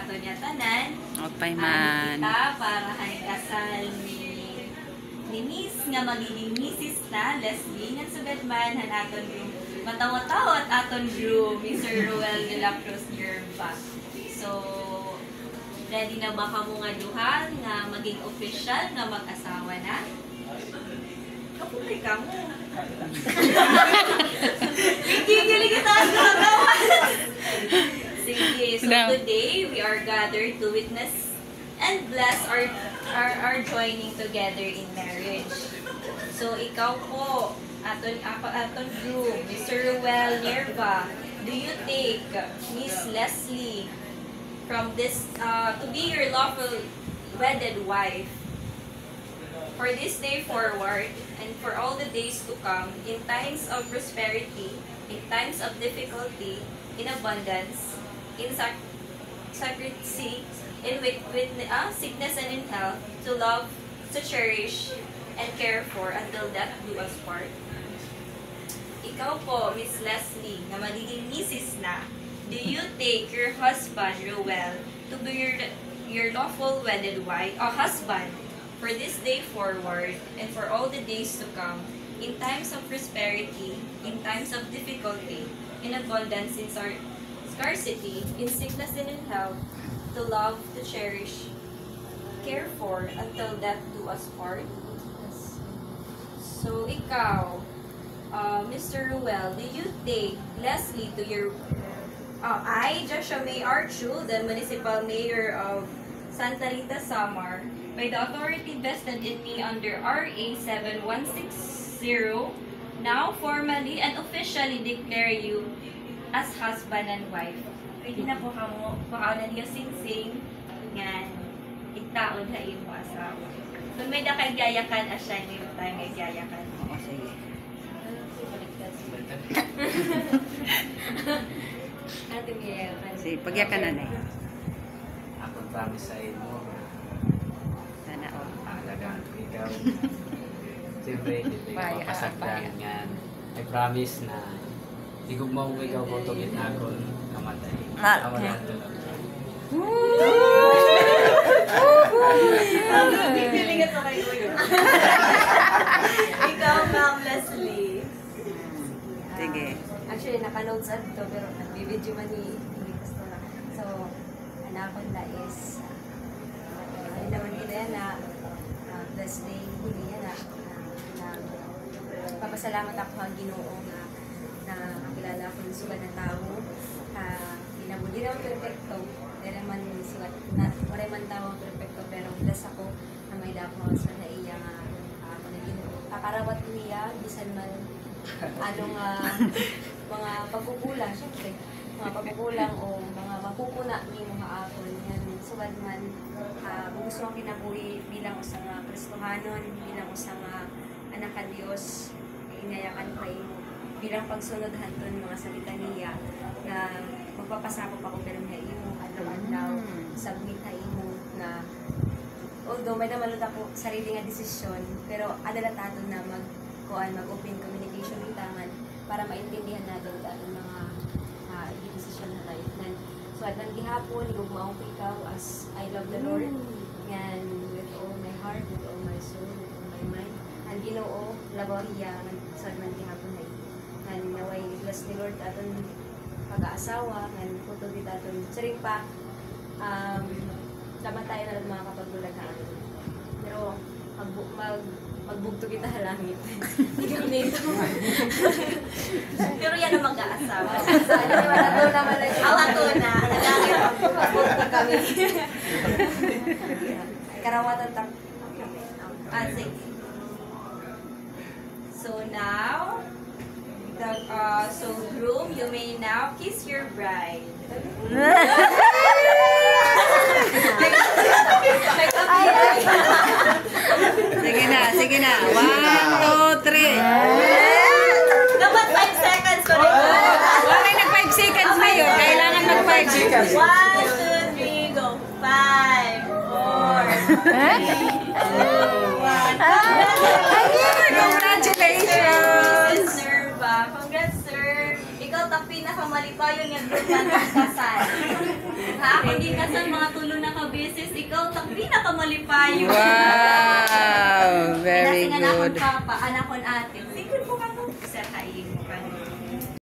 ato niya tanan. Okay man. Kita para kay kasal ni Miss nga magiging Mrs. na Leslie nga sugad man han aton yung matawa-tawa at aton groom Mr. Ruel de la Cruz Yerba. So ready na ba kamo nga duha nga maging official nga mag-asawa na? Kapulay ka mo. Hindi kita nagawa. Sige, so today we are gathered to witness and bless our joining together in marriage. So ikaw po, aton groom, Mr. Ruel Yerba, do you take Miss Leslie from this to be your lawful wedded wife for this day forward and for all the days to come, in times of prosperity, in times of difficulty, in abundance, in secrecy, in sickness and in health, to love, to cherish, and care for until death do us part? Ikaw po, Miss Leslie, na magiging Mrs. na, do you take your husband, Ruel, to be your lawful wedded husband for this day forward and for all the days to come, in times of prosperity, in times of difficulty, in abundance, in scarcity, in sickness and in health, to love, to cherish, care for, until death do us part? So, ikaw, Mr. Ruel, do you take Leslie to your... I, Joshua May Archu, the Municipal Mayor of Santa Rita, Samar, by the authority vested in me under RA 7160, now formally and officially declare you as husband and wife. Pwede na po kamo, pakaunan niyo sing-sing, nga itaon na iyong asawa. Kung may nakagayakan, asya niyo tayo nagayakan. Oo, sige. Ating gayakan. Sige, pagyakan na eh. Ako promise sa inyo. Sana o. Alagaan ko ikaw. Siyempre, hindi ko mapasagdan nga. I promise na igugmaw ko ikaw kung tugit na ako kamatay. Kamatay ito lang. Pipilingat mo kayo yun. Ikaw, Ma'am Leslie. Sige. Actually, naka-notes at ito, pero nagbibidyo man ni Pastora. So, anak ko na is, ayun naman nila yan na blessed day huli yan na papasalamat ako ang Ginoo na nakakilala ko yung sugat ng tao. Hindi naman perfecto, dahil naman sugat, wala man tao ang perfecto, pero bless ako na may dapo sa na iya nga ako na Ginoo. Kakarawat niya, bisan man anong mga pagkukulang, syempre, mga pagkukulang o mga mapupuna ni mga apon. Yan, sugad man, kung gusto kong kinabuhi bilang usang Kristohanon, bilang usang anak ka Diyos, inayakan ko bilang pagsunod hanton mga salita niya na magpapasakop ako pero na imo, adlaw-adlaw, submit na imo na although may naman ako sarili nga desisyon, pero adalataton na mag-open communication ng tangan para maintindihan natin ang mga desisyon na life. So, at nang gihapon, igugmaong ko ikaw as I love the Lord. Yan, with all my heart, with all my soul, with all my mind. Ang Ginoo, labaw iya, so at nang gihapon na ito. Yan, naway, bless ni Lord aton pag-aasawa, yan, putog ito aton. Saring pa, laban tayo na mga kapagulagaan. Pero, magbugto kita sa langit. Pero yan ang mag-aasawa. Awato na. Magbugto kami. Karawatan tak. Sige. So now, so groom, you may now kiss your bride. Sige na. 1, 2, 3. Dapat 5 seconds ko rin. Wala nag 5 seconds ngayon. Kailangan mag 5 seconds. 1, 2, 3, go. 5, 4, 3, 2, 1. Congratulations! Sir ba? Congrats, sir. Ikaw, pinakamalipayong yung group na kasal. Ako din ka sa mga tulo na ka-beses, ikaw tak pinakamalipayo. Wow, very Kasi nga na akong good. papa, anak ko ate. Sige po ka to. Sa kain mo ka.